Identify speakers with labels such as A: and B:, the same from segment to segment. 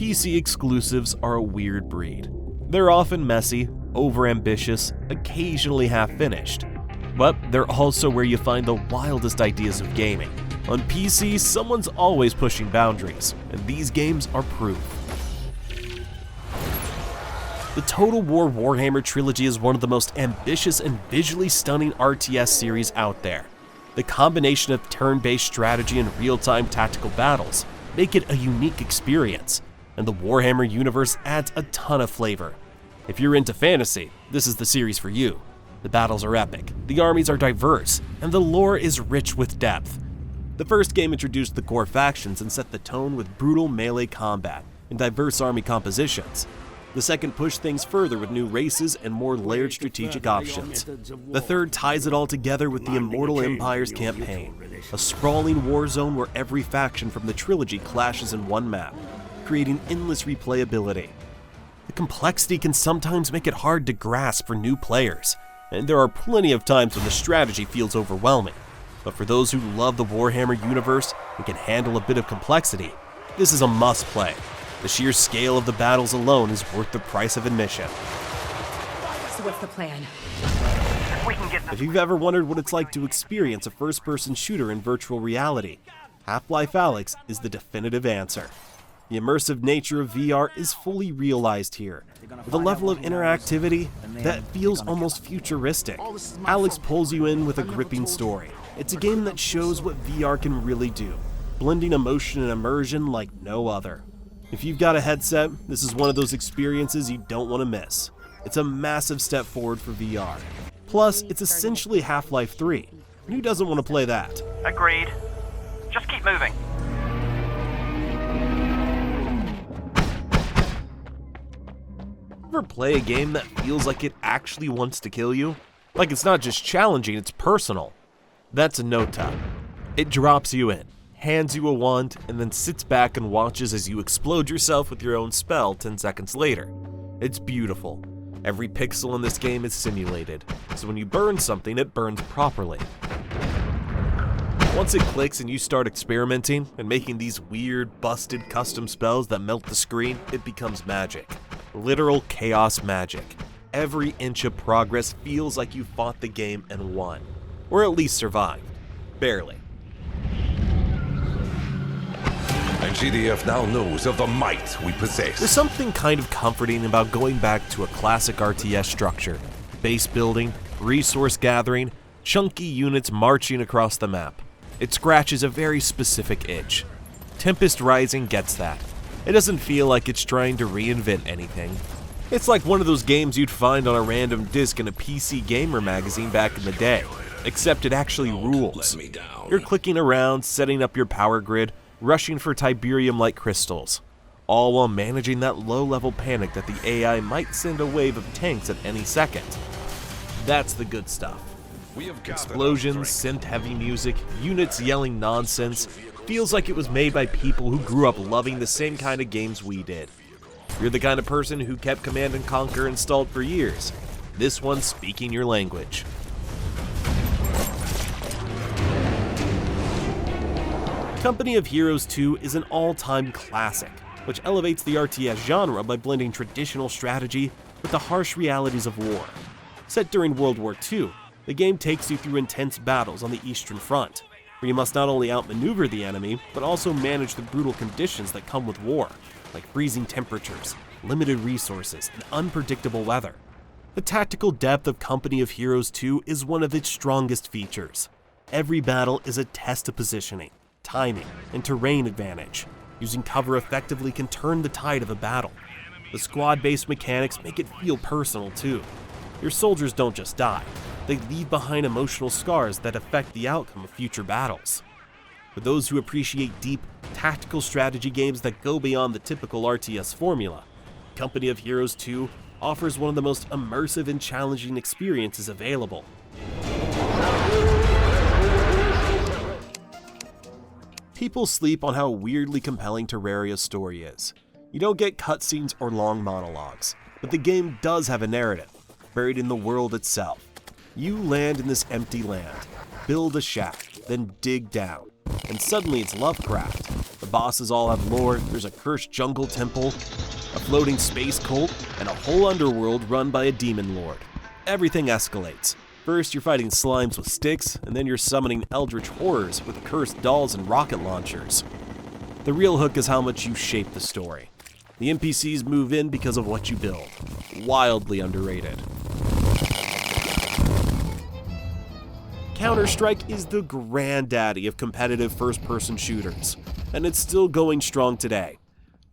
A: PC exclusives are a weird breed. They're often messy, overambitious, occasionally half-finished. But they're also where you find the wildest ideas of gaming. On PC, someone's always pushing boundaries, and these games are proof. The Total War Warhammer Trilogy is one of the most ambitious and visually stunning RTS series out there. The combination of turn-based strategy and real-time tactical battles make it a unique experience, and the Warhammer universe adds a ton of flavor. If you're into fantasy, this is the series for you. The battles are epic, the armies are diverse, and the lore is rich with depth. The first game introduced the core factions and set the tone with brutal melee combat and diverse army compositions. The second pushed things further with new races and more layered strategic options. The third ties it all together with the Immortal Empires campaign, a sprawling war zone where every faction from the trilogy clashes in one map, creating endless replayability. The complexity can sometimes make it hard to grasp for new players, and there are plenty of times when the strategy feels overwhelming. But for those who love the Warhammer universe and can handle a bit of complexity, this is a must-play. The sheer scale of the battles alone is worth the price of admission.
B: So what's the plan?
A: If you've ever wondered what it's like to experience a first-person shooter in virtual reality, Half-Life Alyx is the definitive answer. The immersive nature of VR is fully realized here, with a level of interactivity that feels almost futuristic. Alyx pulls you in with a gripping story. It's a game that shows what VR can really do, blending emotion and immersion like no other. If you've got a headset, this is one of those experiences you don't want to miss. It's a massive step forward for VR. Plus, it's essentially Half-Life 3. Who doesn't want to play that?
C: Agreed. Just keep moving.
A: Ever play a game that feels like it actually wants to kill you? Like it's not just challenging, it's personal. That's Noita. It drops you in, hands you a wand, and then sits back and watches as you explode yourself with your own spell 10 seconds later. It's beautiful. Every pixel in this game is simulated, so when you burn something, it burns properly. Once it clicks and you start experimenting and making these weird, busted custom spells that melt the screen, it becomes magic. Literal chaos magic. Every inch of progress feels like you fought the game and won. Or at least survived. Barely.
D: And GDF now knows of the might we possess.
A: There's something kind of comforting about going back to a classic RTS structure. Base building, resource gathering, chunky units marching across the map. It scratches a very specific itch. Tempest Rising gets that. It doesn't feel like it's trying to reinvent anything. It's like one of those games you'd find on a random disc in a PC Gamer magazine back in the day, except it actually rules. You're clicking around, setting up your power grid, rushing for Tiberium-like crystals, all while managing that low-level panic that the AI might send a wave of tanks at any second. That's the good stuff. Explosions, synth-heavy music, units yelling nonsense. Feels like it was made by people who grew up loving the same kind of games we did. You're the kind of person who kept Command & Conquer installed for years. This one's speaking your language. Company of Heroes 2 is an all-time classic, which elevates the RTS genre by blending traditional strategy with the harsh realities of war. Set during World War II, the game takes you through intense battles on the Eastern Front, where you must not only outmaneuver the enemy, but also manage the brutal conditions that come with war, like freezing temperatures, limited resources, and unpredictable weather. The tactical depth of Company of Heroes 2 is one of its strongest features. Every battle is a test of positioning, timing, and terrain advantage. Using cover effectively can turn the tide of a battle. The squad-based mechanics make it feel personal too. Your soldiers don't just die, they leave behind emotional scars that affect the outcome of future battles. For those who appreciate deep, tactical strategy games that go beyond the typical RTS formula, Company of Heroes 2 offers one of the most immersive and challenging experiences available. People sleep on how weirdly compelling Terraria's story is. You don't get cutscenes or long monologues, but the game does have a narrative, buried in the world itself. You land in this empty land, build a shack, then dig down, and suddenly it's Lovecraft. The bosses all have lore, there's a cursed jungle temple, a floating space cult, and a whole underworld run by a demon lord. Everything escalates. First, you're fighting slimes with sticks, and then you're summoning eldritch horrors with cursed dolls and rocket launchers. The real hook is how much you shape the story. The NPCs move in because of what you build. Wildly underrated. Counter-Strike is the granddaddy of competitive first-person shooters, and it's still going strong today,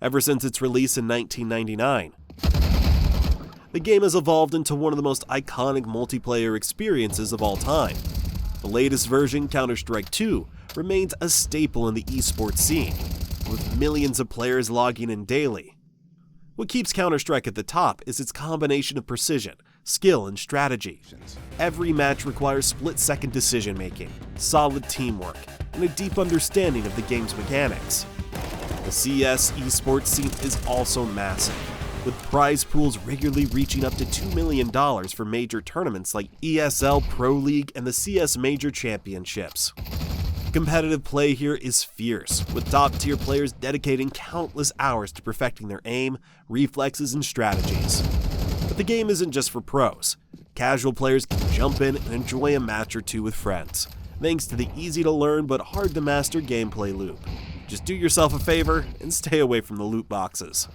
A: ever since its release in 1999. The game has evolved into one of the most iconic multiplayer experiences of all time. The latest version, Counter-Strike II, remains a staple in the esports scene, with millions of players logging in daily. What keeps Counter-Strike at the top is its combination of precision, skill, and strategy. Every match requires split-second decision-making, solid teamwork, and a deep understanding of the game's mechanics. The CS esports scene is also massive, with prize pools regularly reaching up to $2 million for major tournaments like ESL Pro League and the CS Major Championships. Competitive play here is fierce, with top-tier players dedicating countless hours to perfecting their aim, reflexes, and strategies. But the game isn't just for pros. Casual players can jump in and enjoy a match or two with friends, thanks to the easy-to-learn but hard-to-master gameplay loop. Just do yourself a favor and stay away from the loot boxes.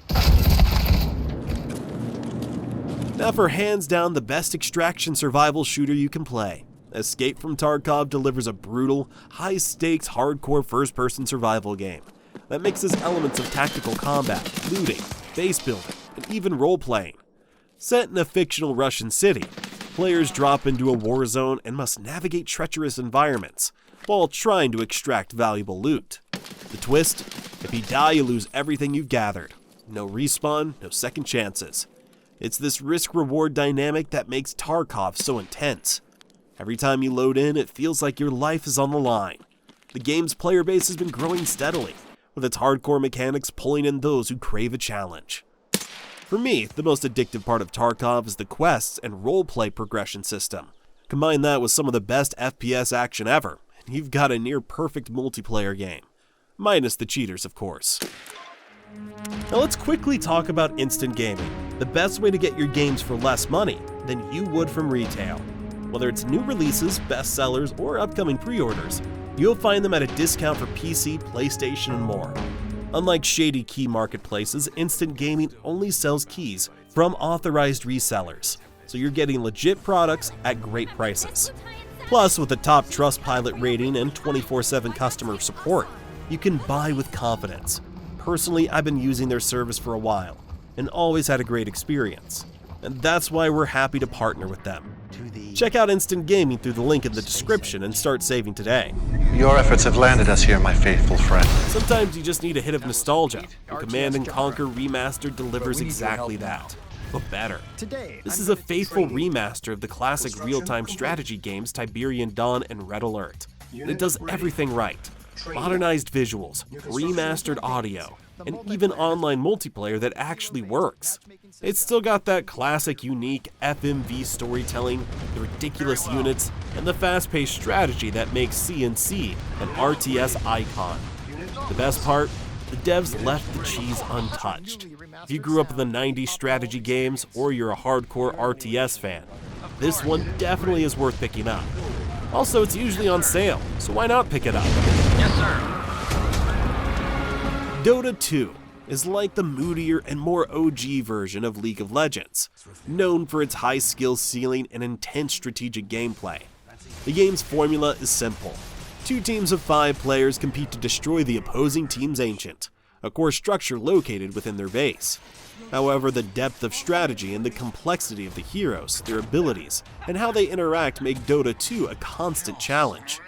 A: Now for hands down the best extraction survival shooter you can play. Escape from Tarkov delivers a brutal, high-stakes, hardcore first-person survival game that mixes elements of tactical combat, looting, base building, and even role-playing. Set in a fictional Russian city, players drop into a war zone and must navigate treacherous environments while trying to extract valuable loot. The twist? If you die, you lose everything you've gathered. No respawn, no second chances. It's this risk-reward dynamic that makes Tarkov so intense. Every time you load in, it feels like your life is on the line. The game's player base has been growing steadily, with its hardcore mechanics pulling in those who crave a challenge. For me, the most addictive part of Tarkov is the quests and roleplay progression system. Combine that with some of the best FPS action ever, and you've got a near-perfect multiplayer game. Minus the cheaters, of course. Now let's quickly talk about instant gaming, the best way to get your games for less money than you would from retail. Whether it's new releases, bestsellers, or upcoming pre-orders, you'll find them at a discount for PC, PlayStation, and more. Unlike shady key marketplaces, instant gaming only sells keys from authorized resellers, so you're getting legit products at great prices. Plus, with a top Trustpilot rating and 24/7 customer support, you can buy with confidence. Personally, I've been using their service for a while, and always had a great experience. And that's why we're happy to partner with them. Check out Instant Gaming through the link in the description and start saving today.
E: Your efforts have landed us here, my faithful friend.
A: Sometimes you just need a hit of nostalgia, and Command & Conquer Remastered delivers exactly that, but better. This is a faithful remaster of the classic real-time strategy games Tiberian Dawn and Red Alert. And it does everything right. Modernized visuals, remastered audio, and even online multiplayer that actually works. It's still got that classic, unique FMV storytelling, the ridiculous units, and the fast-paced strategy that makes C&C an RTS icon. The best part? The devs left the cheese untouched. If you grew up in the 90s strategy games, or you're a hardcore RTS fan, this one definitely is worth picking up. Also, it's usually on sale, so why not pick it up?
C: Yes, sir.
A: Dota 2 is like the moodier and more OG version of League of Legends, known for its high skill ceiling and intense strategic gameplay. The game's formula is simple. 2 teams of 5 players compete to destroy the opposing team's ancient, a core structure located within their base. However, the depth of strategy and the complexity of the heroes, their abilities, and how they interact make Dota 2 a constant challenge.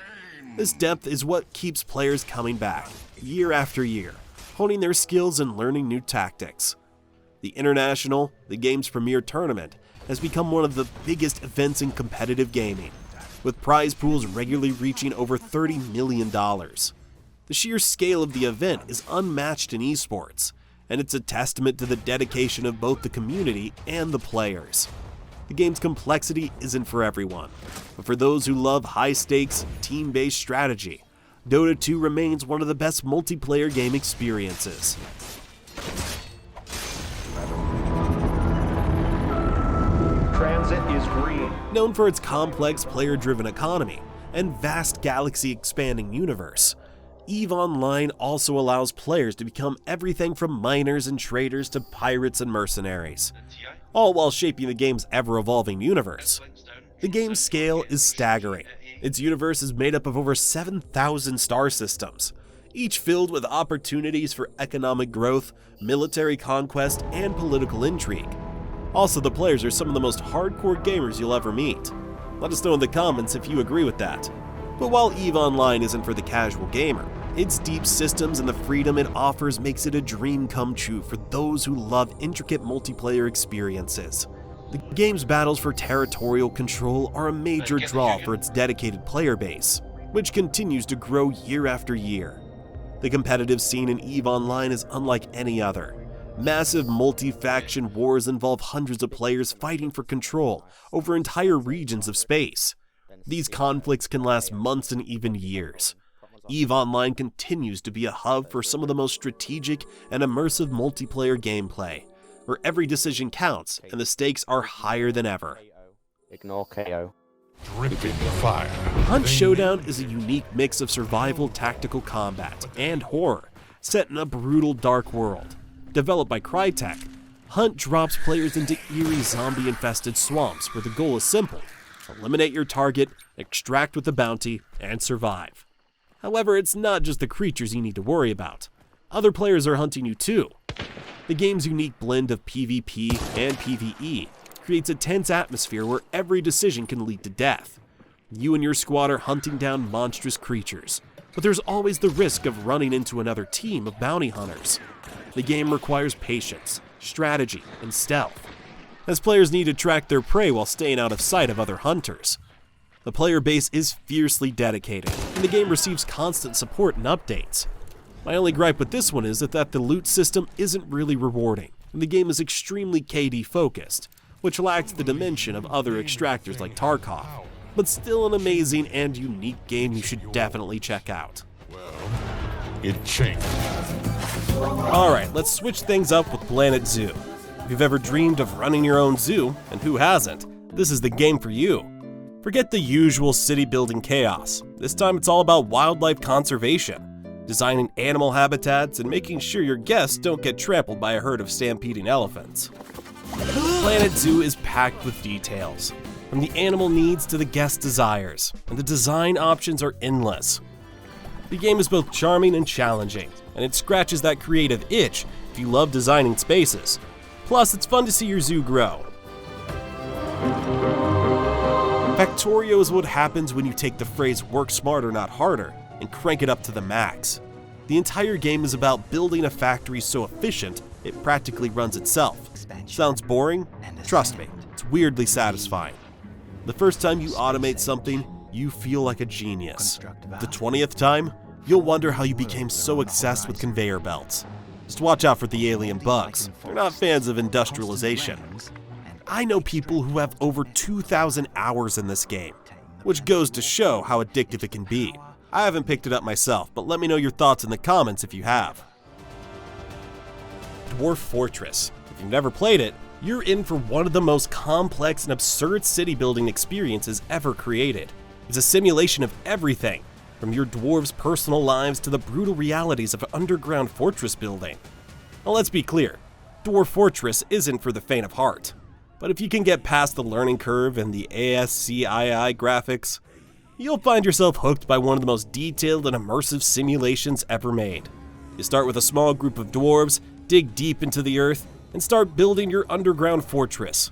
A: This depth is what keeps players coming back, year after year, honing their skills and learning new tactics. The International, the game's premier tournament, has become one of the biggest events in competitive gaming, with prize pools regularly reaching over $30 million. The sheer scale of the event is unmatched in esports, and it's a testament to the dedication of both the community and the players. The game's complexity isn't for everyone, but for those who love high-stakes, team-based strategy, Dota 2 remains one of the best multiplayer game experiences.
F: Transit is green.
A: Known for its complex player-driven economy and vast galaxy-expanding universe, EVE Online also allows players to become everything from miners and traders to pirates and mercenaries, all while shaping the game's ever-evolving universe. The game's scale is staggering. Its universe is made up of over 7,000 star systems, each filled with opportunities for economic growth, military conquest, and political intrigue. Also, the players are some of the most hardcore gamers you'll ever meet. Let us know in the comments if you agree with that. But while EVE Online isn't for the casual gamer, its deep systems and the freedom it offers makes it a dream come true for those who love intricate multiplayer experiences. The game's battles for territorial control are a major draw for its dedicated player base, which continues to grow year after year. The competitive scene in EVE Online is unlike any other. Massive multi-faction wars involve hundreds of players fighting for control over entire regions of space. These conflicts can last months and even years. EVE Online continues to be a hub for some of the most strategic and immersive multiplayer gameplay, where every decision counts and the stakes are higher than ever.
F: Ignore KO.
D: Dripping fire.
A: Hunt Showdown is a unique mix of survival, tactical combat, and horror, set in a brutal dark world. Developed by Crytek, Hunt drops players into eerie zombie-infested swamps where the goal is simple: eliminate your target, extract with the bounty, and survive. However, it's not just the creatures you need to worry about. Other players are hunting you too. The game's unique blend of PvP and PvE creates a tense atmosphere where every decision can lead to death. You and your squad are hunting down monstrous creatures, but there's always the risk of running into another team of bounty hunters. The game requires patience, strategy, and stealth, as players need to track their prey while staying out of sight of other hunters. The player base is fiercely dedicated, and the game receives constant support and updates. My only gripe with this one is that the loot system isn't really rewarding, and the game is extremely KD focused, which lacks the dimension of other extractors like Tarkov, but still an amazing and unique game you should definitely check out.
D: It changed.
A: Alright, let's switch things up with Planet Zoo. If you've ever dreamed of running your own zoo, and who hasn't, this is the game for you. Forget the usual city building chaos. This time it's all about wildlife conservation, designing animal habitats and making sure your guests don't get trampled by a herd of stampeding elephants. Planet Zoo is packed with details, from the animal needs to the guest desires, and the design options are endless. The game is both charming and challenging, and it scratches that creative itch if you love designing spaces. Plus, it's fun to see your zoo grow. Factorio is what happens when you take the phrase "work smarter, not harder" and crank it up to the max. The entire game is about building a factory so efficient it practically runs itself. Sounds boring? Trust me, it's weirdly satisfying. The first time you automate something, you feel like a genius. The 20th time, you'll wonder how you became so obsessed with conveyor belts. Just watch out for the alien bugs. They're not fans of industrialization. I know people who have over 2,000 hours in this game, which goes to show how addictive it can be. I haven't picked it up myself, but let me know your thoughts in the comments if you have. Dwarf Fortress. If you've never played it, you're in for one of the most complex and absurd city building experiences ever created. It's a simulation of everything, from your dwarves' personal lives to the brutal realities of underground fortress building. Now let's be clear, Dwarf Fortress isn't for the faint of heart. But if you can get past the learning curve and the ASCII graphics, you'll find yourself hooked by one of the most detailed and immersive simulations ever made. You start with a small group of dwarves, dig deep into the earth, and start building your underground fortress.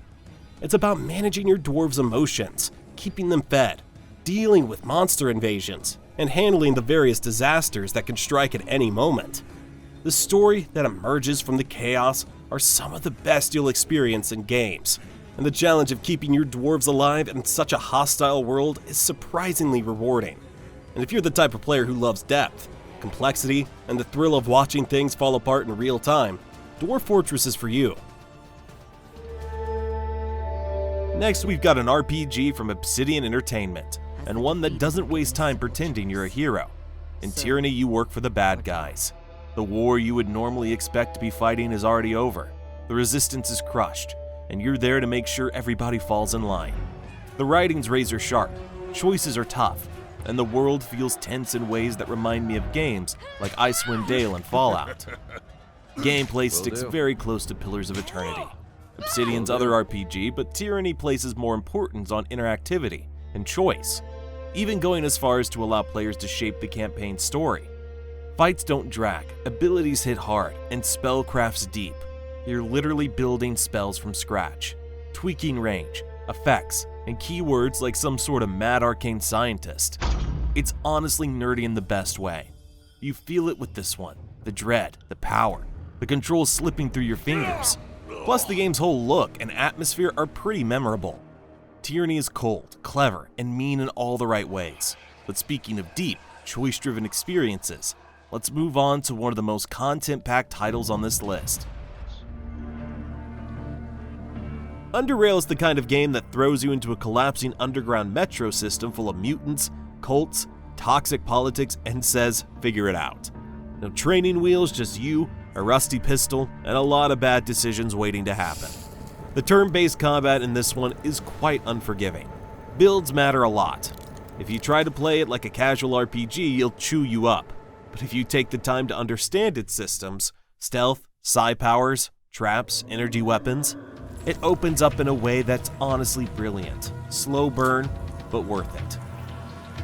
A: It's about managing your dwarves' emotions, keeping them fed, dealing with monster invasions, and handling the various disasters that can strike at any moment. The story that emerges from the chaos are some of the best you'll experience in games, and the challenge of keeping your dwarves alive in such a hostile world is surprisingly rewarding. And if you're the type of player who loves depth, complexity, and the thrill of watching things fall apart in real time, Dwarf Fortress is for you. Next, we've got an RPG from Obsidian Entertainment, and one that doesn't waste time pretending you're a hero. In Tyranny, you work for the bad guys. The war you would normally expect to be fighting is already over. The resistance is crushed, and you're there to make sure everybody falls in line. The writing's razor sharp, choices are tough, and the world feels tense in ways that remind me of games like Icewind Dale and Fallout. Gameplay sticks very close to Pillars of Eternity, Obsidian's other RPG, but Tyranny places more importance on interactivity and choice, even going as far as to allow players to shape the campaign's story. Fights don't drag, abilities hit hard, and spellcraft's deep. You're literally building spells from scratch, tweaking range, effects, and keywords like some sort of mad arcane scientist. It's honestly nerdy in the best way. You feel it with this one, the dread, the power, the controls slipping through your fingers. Plus the game's whole look and atmosphere are pretty memorable. Tyranny is cold, clever, and mean in all the right ways. But speaking of deep, choice-driven experiences, let's move on to one of the most content-packed titles on this list. Underrail is the kind of game that throws you into a collapsing underground metro system full of mutants, cults, toxic politics, and says, figure it out. No training wheels, just you, a rusty pistol, and a lot of bad decisions waiting to happen. The turn-based combat in this one is quite unforgiving. Builds matter a lot. If you try to play it like a casual RPG, it'll chew you up. But if you take the time to understand its systems, stealth, psi powers, traps, energy weapons, it opens up in a way that's honestly brilliant. Slow burn, but worth it.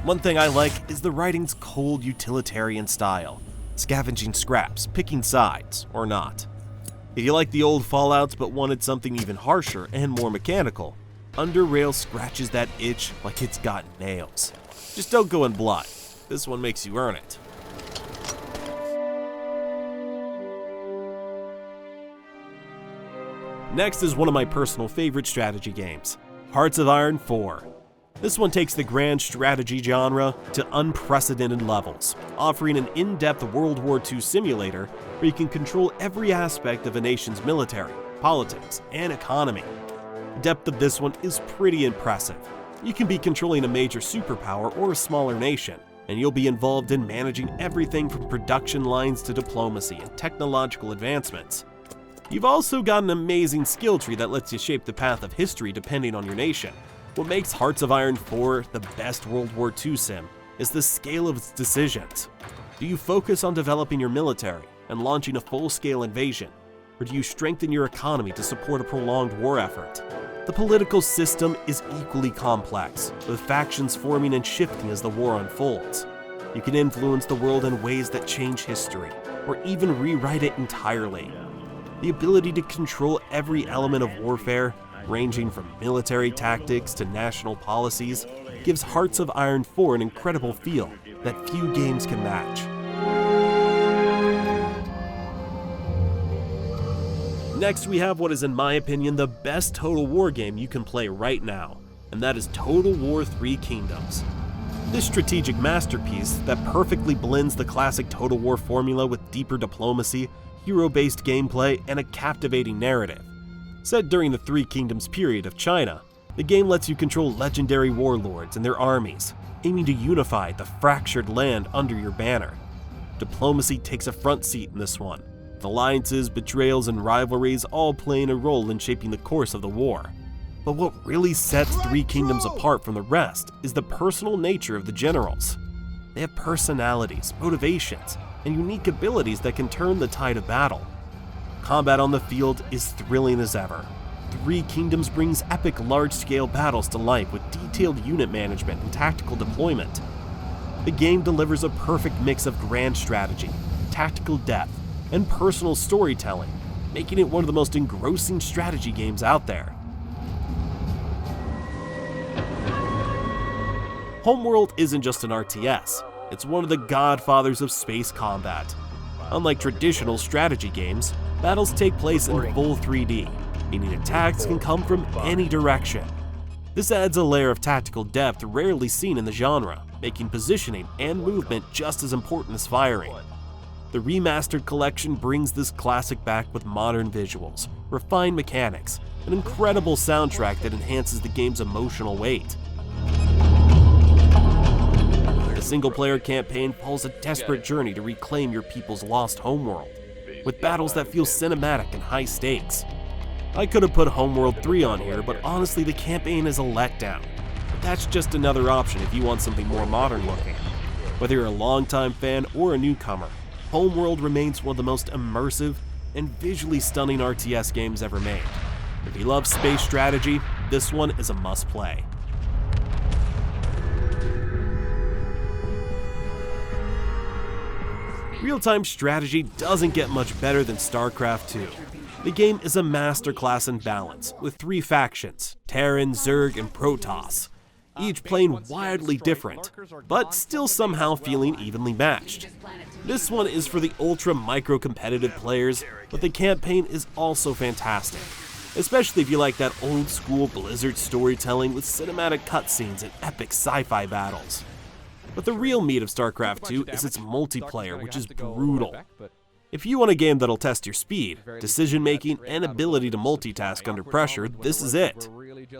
A: One thing I like is the writing's cold utilitarian style, scavenging scraps, picking sides, or not. If you like the old Fallouts but wanted something even harsher and more mechanical, Underrail scratches that itch like it's got nails. Just don't go in blind. This one makes you earn it. Next is one of my personal favorite strategy games, Hearts of Iron 4. This one takes the grand strategy genre to unprecedented levels, offering an in-depth World War II simulator where you can control every aspect of a nation's military, politics, and economy. The depth of this one is pretty impressive. You can be controlling a major superpower or a smaller nation, and you'll be involved in managing everything from production lines to diplomacy and technological advancements. You've also got an amazing skill tree that lets you shape the path of history depending on your nation. What makes Hearts of Iron 4 the best World War II sim is the scale of its decisions. Do you focus on developing your military and launching a full-scale invasion, or do you strengthen your economy to support a prolonged war effort? The political system is equally complex, with factions forming and shifting as the war unfolds. You can influence the world in ways that change history, or even rewrite it entirely. The ability to control every element of warfare, ranging from military tactics to national policies, gives Hearts of Iron 4 an incredible feel that few games can match. Next, we have what is, in my opinion, the best Total War game you can play right now, and that is Total War 3 Kingdoms. This strategic masterpiece that perfectly blends the classic Total War formula with deeper diplomacy, hero-based gameplay, and a captivating narrative. Set during the Three Kingdoms period of China, the game lets you control legendary warlords and their armies, aiming to unify the fractured land under your banner. Diplomacy takes a front seat in this one, with alliances, betrayals, and rivalries all playing a role in shaping the course of the war. But what really sets Three Kingdoms apart from the rest is the personal nature of the generals. They have personalities, motivations, and unique abilities that can turn the tide of battle. Combat on the field is thrilling as ever. Three Kingdoms brings epic large-scale battles to life with detailed unit management and tactical deployment. The game delivers a perfect mix of grand strategy, tactical depth, and personal storytelling, making it one of the most engrossing strategy games out there. Homeworld isn't just an RTS, it's one of the godfathers of space combat. Unlike traditional strategy games, battles take place in full 3D, meaning attacks can come from any direction. This adds a layer of tactical depth rarely seen in the genre, making positioning and movement just as important as firing. The remastered collection brings this classic back with modern visuals, refined mechanics, an incredible soundtrack that enhances the game's emotional weight. The single-player campaign follows a desperate journey to reclaim your people's lost homeworld, with battles that feel cinematic and high stakes. I could have put Homeworld 3 on here, but honestly the campaign is a letdown. But that's just another option if you want something more modern looking. Whether you're a longtime fan or a newcomer, Homeworld remains one of the most immersive and visually stunning RTS games ever made. If you love space strategy, this one is a must-play. Real-time strategy doesn't get much better than StarCraft II. The game is a masterclass in balance, with 3 factions, Terran, Zerg, and Protoss, each playing wildly different, but still somehow feeling evenly matched. This one is for the ultra micro-competitive players, but the campaign is also fantastic, especially if you like that old-school Blizzard storytelling with cinematic cutscenes and epic sci-fi battles. But the real meat of StarCraft II is its multiplayer, which is brutal. If you want a game that'll test your speed, decision-making, and ability to multitask under pressure, this is it.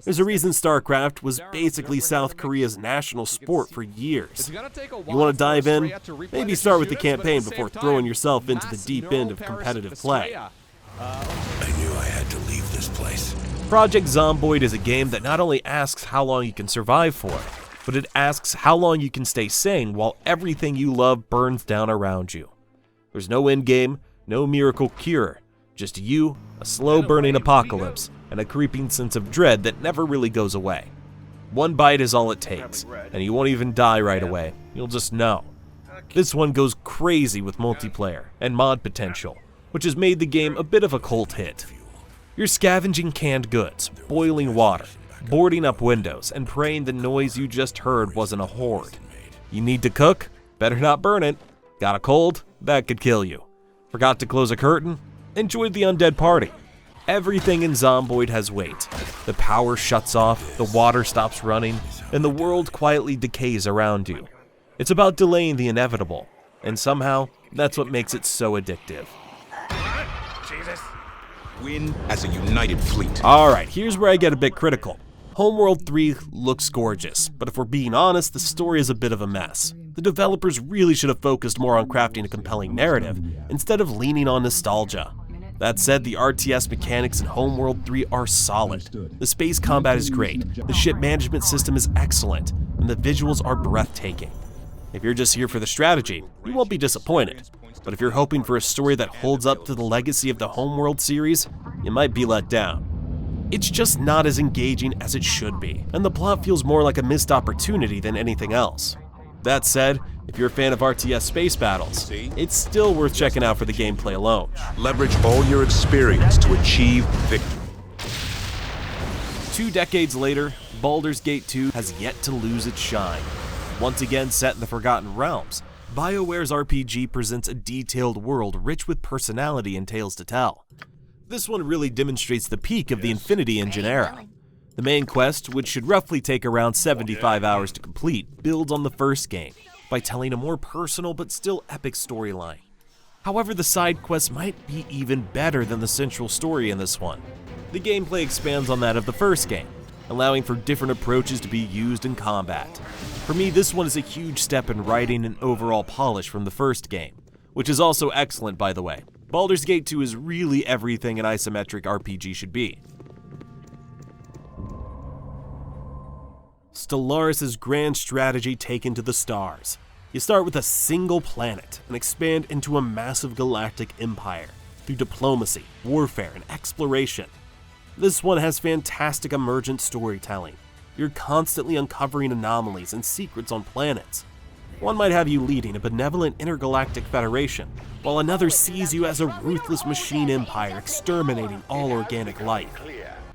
A: There's a reason StarCraft was basically South Korea's national sport for years. You want to dive in? Maybe start with the campaign before throwing yourself into the deep end of competitive play.
D: I knew I had to leave this place.
A: Project Zomboid is a game that not only asks how long you can survive for, but it asks how long you can stay sane while everything you love burns down around you. There's no endgame, no miracle cure, just you, a slow-burning apocalypse, and a creeping sense of dread that never really goes away. One bite is all it takes, and you won't even die right away, you'll just know. This one goes crazy with multiplayer and mod potential, which has made the game a bit of a cult hit. You're scavenging canned goods, boiling water, boarding up windows, and praying the noise you just heard wasn't a horde. You need to cook? Better not burn it. Got a cold? That could kill you. Forgot to close a curtain? Enjoyed the undead party. Everything in Zomboid has weight. The power shuts off, the water stops running, and the world quietly decays around you. It's about delaying the inevitable, and somehow, that's what makes it so addictive.
D: Win as a united fleet.
A: Alright, here's where I get a bit critical. Homeworld 3 looks gorgeous, but if we're being honest, the story is a bit of a mess. The developers really should have focused more on crafting a compelling narrative, instead of leaning on nostalgia. That said, the RTS mechanics in Homeworld 3 are solid. The space combat is great, the ship management system is excellent, and the visuals are breathtaking. If you're just here for the strategy, you won't be disappointed. But if you're hoping for a story that holds up to the legacy of the Homeworld series, you might be let down. It's just not as engaging as it should be, and the plot feels more like a missed opportunity than anything else. That said, if you're a fan of RTS space battles, it's still worth checking out for the gameplay alone.
D: Leverage all your experience to achieve victory.
A: 2 decades later, Baldur's Gate 2 has yet to lose its shine. Once again set in the Forgotten Realms, BioWare's RPG presents a detailed world rich with personality and tales to tell. This one really demonstrates the peak of the Infinity Engine era. The main quest, which should roughly take around 75 hours to complete, builds on the first game by telling a more personal but still epic storyline. However, the side quests might be even better than the central story in this one. The gameplay expands on that of the first game, allowing for different approaches to be used in combat. For me, this one is a huge step in writing and overall polish from the first game, which is also excellent, by the way. Baldur's Gate 2 is really everything an isometric RPG should be. Stellaris' grand strategy taken to the stars. You start with a single planet and expand into a massive galactic empire through diplomacy, warfare, and exploration. This one has fantastic emergent storytelling. You're constantly uncovering anomalies and secrets on planets. One might have you leading a benevolent intergalactic federation, while another sees you as a ruthless machine empire exterminating all organic life.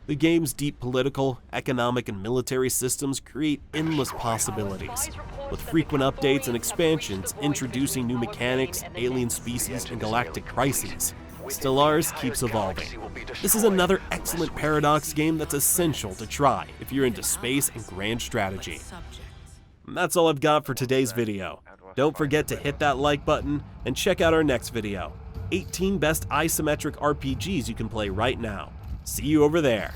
A: The game's deep political, economic, and military systems create endless possibilities, with frequent updates and expansions introducing new mechanics, alien species, and galactic crises. Stellaris keeps evolving. This is another excellent Paradox game that's essential to try if you're into space and grand strategy. And that's all I've got for today's video. Don't forget to hit that like button and check out our next video, 18 best isometric RPGs you can play right now. See you over there.